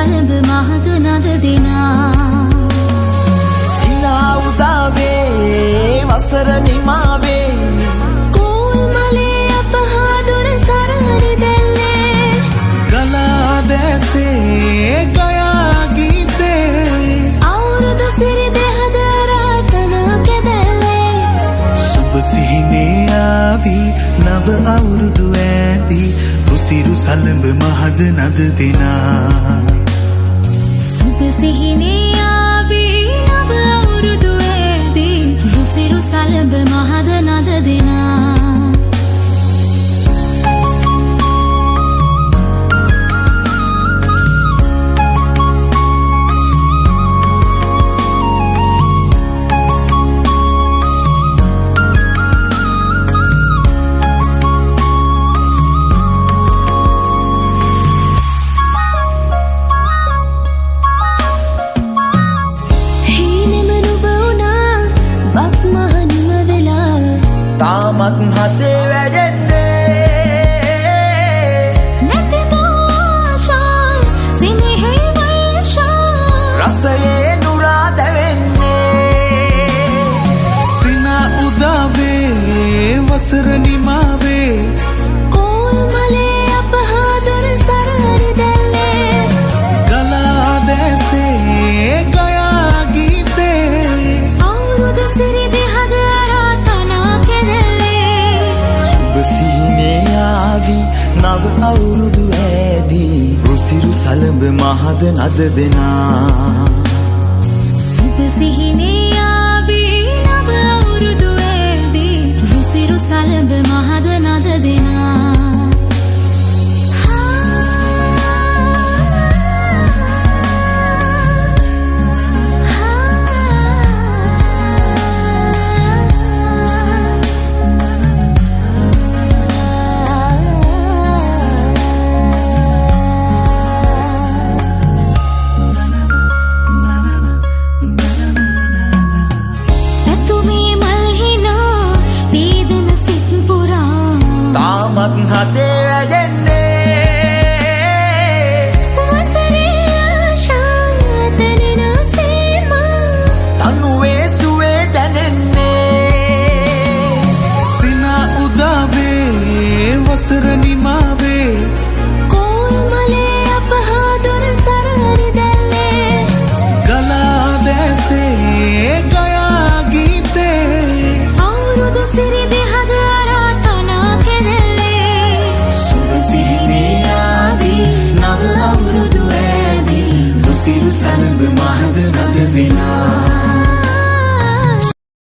සලඹ මහද නද දෙනා සිනා උදාවේ වසර නිමාවේ කෝල් මලේ අපහාදුර සරහරි දැල්ලේ ගලා දැසේ ගයා ගීතේ අවුරුදු සිරි දෙහද රාතන කැදැල්ලේ සුබ සිහිනේ ආවි නව අවුරුදු ඇති රුසිරු සලඹ මහද නද දෙනා සුබ සිහිනේ ආවි නව අවුරුදු ඇති රුසිරු සලඹ මහද නද දෙනා තාමත් හදේ වැඩෙන්නේ නැති ආශා සිනහේ වර්ෂා රසයේ නුරා දැවෙන්නේ සිනා උදාවේ වසර නිමාවේ කෝල් මලේ අපහාදුර සරහරි දැල්ලේ ගලා දැසේ ගයා ගීතේ අවුරුදු සිරි දෙහද රාතන කැදැල්ලේ සිහිනේ ආවි නව අවුරුදු ඇදී රුසිරු සලඹ මහද නද දෙනා සුබ සිහිනේ ආවි නව අවුරුදු ඇදී රුසිරු සලඹ මහද නද දෙනා තාමත් හදේ වැඩෙන්නේ වසරේ ආශා තනෙන සීමා තනුවේ සුවේ දැනෙන්නේ සිනා උදාවේ වසර නිමාවේ